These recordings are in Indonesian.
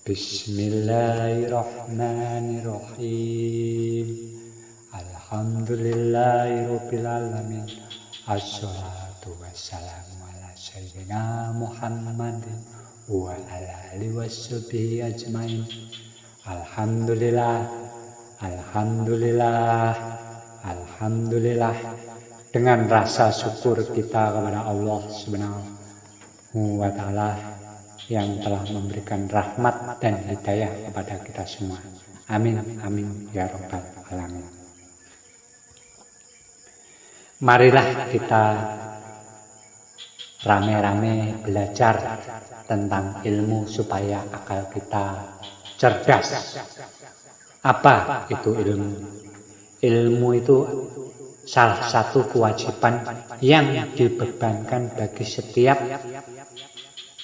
Bismillahirrahmanirrahim. Alhamdulillahirabbil alamin. Assalatu wassalamu ala sayyidina Muhammadin wa ala alihi washabihi ajmain. Alhamdulillah, alhamdulillah, alhamdulillah. Dengan rasa syukur kita kepada Allah Subhanahu wa taala yang telah memberikan rahmat dan hidayah kepada kita semua. Amin, amin, ya rabbal alamin. Marilah kita rame-rame belajar tentang ilmu supaya akal kita cerdas. Apa itu ilmu? Ilmu itu salah satu kewajiban yang dibebankan bagi setiap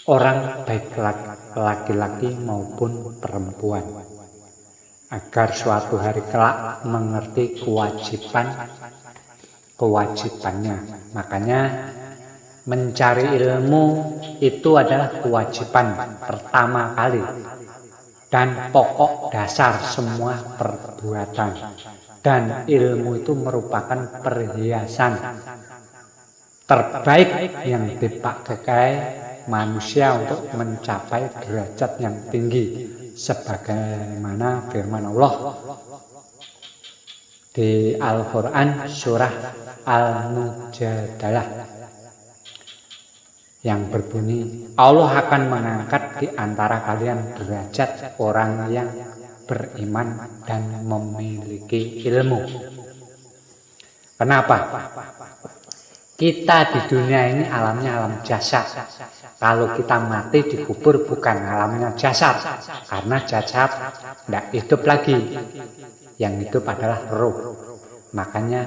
orang, baik laki-laki maupun perempuan, agar suatu hari kelak mengerti kewajibannya. Makanya mencari ilmu itu adalah kewajiban pertama kali dan pokok dasar semua perbuatan. Dan ilmu itu merupakan perhiasan terbaik yang dipakai manusia untuk mencapai derajat yang tinggi, sebagaimana firman Allah di Al-Quran surah Al-Mujadalah yang berbunyi, Allah akan mengangkat di antara kalian derajat orang yang beriman dan memiliki ilmu. Kenapa? Kita di dunia ini alamnya alam jasad. Kalau kita mati dikubur bukan alamnya jasad, karena jasad tidak hidup lagi. Yang hidup adalah ruh. Makanya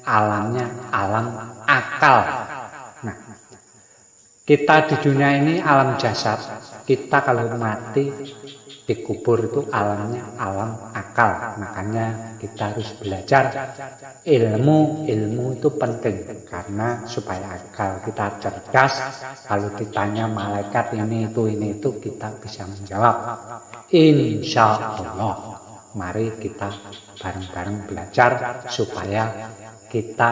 alamnya alam akal. Nah, kita di dunia ini alam jasad. Kita kalau mati dikubur itu alamnya alam akal. Makanya kita harus belajar ilmu itu penting, karena supaya akal kita cerdas. Kalau ditanya malaikat ini itu kita bisa menjawab. Insya Allah. Mari kita bareng-bareng belajar supaya kita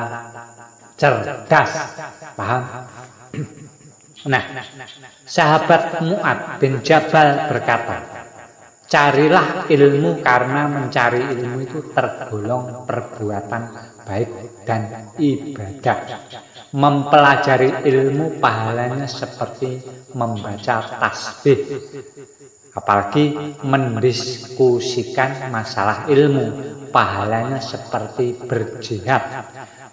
cerdas. Paham? Nah, sahabat Mu'ad bin Jabal berkata, carilah ilmu karena mencari ilmu itu tergolong perbuatan baik dan ibadah. Mempelajari ilmu pahalanya seperti membaca tasbih. Apalagi mendiskusikan masalah ilmu, pahalanya seperti berjihad.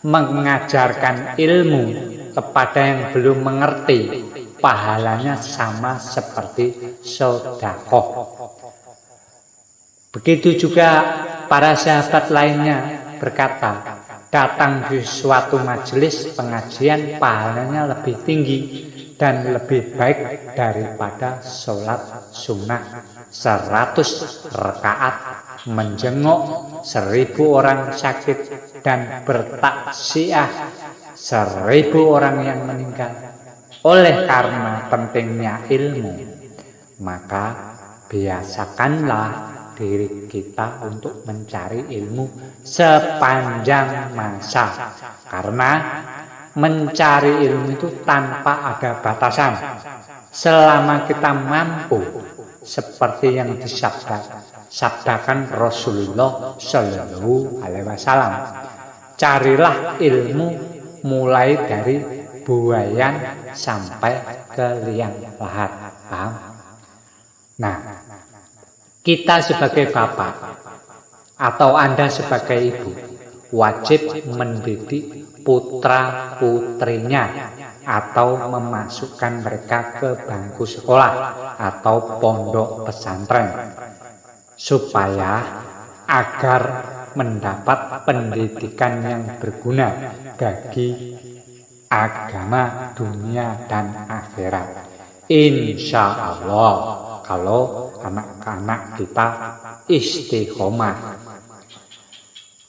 Mengajarkan ilmu kepada yang belum mengerti, pahalanya sama seperti sedekah. Begitu juga para sahabat lainnya berkata, datang di suatu majelis pengajian pahalanya lebih tinggi dan lebih baik daripada sholat sunnah 100 rakaat, menjenguk 1000 orang sakit dan bertaksiah 1000 orang yang meninggal. Oleh karena pentingnya ilmu, maka biasakanlah diri kita untuk mencari ilmu sepanjang masa, karena mencari ilmu itu tanpa ada batasan. Selama kita mampu, seperti yang disabdakan Rasulullah Shallallahu Alaihi Wasallam, carilah ilmu mulai dari buayan sampai ke liang lahat. Paham? Nah, kita sebagai bapak atau Anda sebagai ibu wajib mendidik putra-putrinya atau memasukkan mereka ke bangku sekolah atau pondok pesantren supaya agar mendapat pendidikan yang berguna bagi agama, dunia, dan akhirat. Insya Allah, kalau anak-anak kita istiqomah.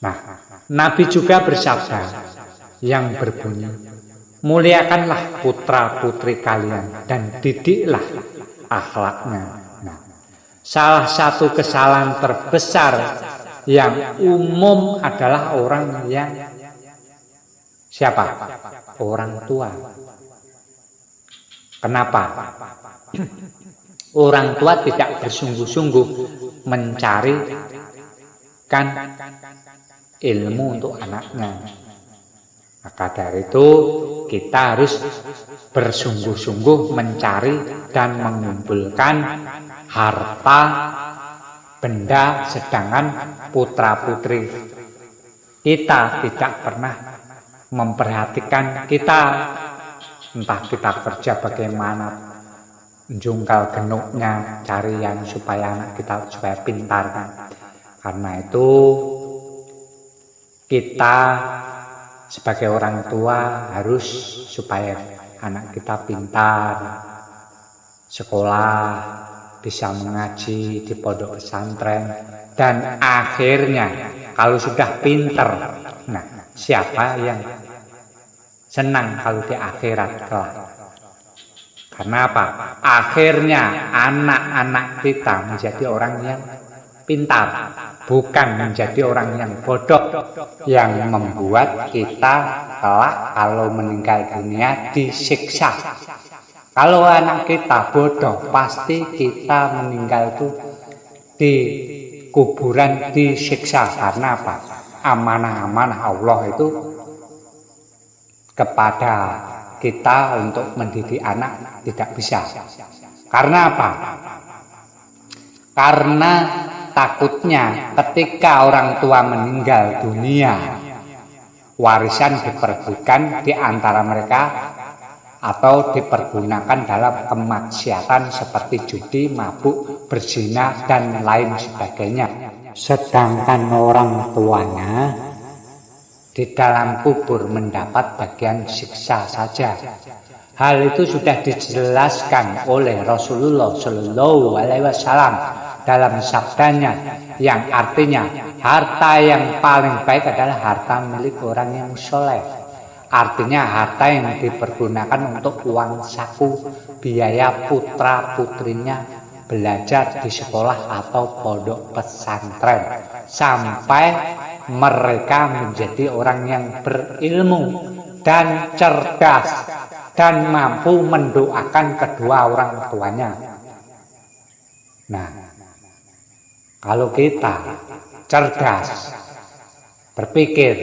Nah, Nabi juga bersabda yang berbunyi, muliakanlah putra-putri kalian dan didiklah akhlaknya. Nah, Salah satu kesalahan terbesar yang umum adalah orang yang siapa? Orang tua. Kenapa? Orang tua tidak bersungguh-sungguh mencari ilmu untuk anaknya. Maka dari itu kita harus bersungguh-sungguh mencari dan mengumpulkan harta benda, sedangkan putra-putri kita tidak pernah memperhatikan kita. Entah kita kerja bagaimana, jungkal genuknya, cari yang supaya anak kita supaya pintar kan. Karena itu kita sebagai orang tua harus supaya anak kita pintar, sekolah, bisa mengaji di pondok pesantren, dan akhirnya kalau sudah pintar, nah siapa yang senang kalau di akhirat kelak? Karena apa? Akhirnya anak-anak kita menjadi orang yang pintar, bukan menjadi orang yang bodoh, yang membuat kita kelak kalau meninggal dunia disiksa. Kalau anak kita bodoh, pasti kita meninggal itu di kuburan disiksa. Karena apa? Amanah-amanah Allah itu kepada kita untuk mendidik anak tidak bisa. Karena apa? Karena takutnya ketika orang tua meninggal dunia, warisan diperebutkan di antara mereka atau dipergunakan dalam kemaksiatan seperti judi, mabuk, berzina, dan lain sebagainya. Sedangkan orang tuanya di dalam kubur mendapat bagian siksa saja. Hal itu sudah dijelaskan oleh Rasulullah Shallallahu Alaihi Wasallam dalam sabdanya, yang artinya harta yang paling baik adalah harta milik orang yang soleh. Artinya harta yang dipergunakan untuk uang saku, biaya putra putrinya belajar di sekolah atau pondok pesantren sampai mereka menjadi orang yang berilmu dan cerdas dan mampu mendoakan kedua orang tuanya. Nah, kalau kita cerdas, berpikir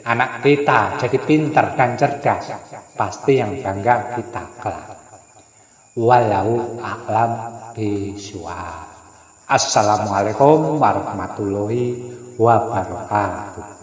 anak kita jadi pintar dan cerdas, pasti yang bangga kita kelak. Wallahu a'lam bishawab. Assalamualaikum warahmatullahi wabarakatuh.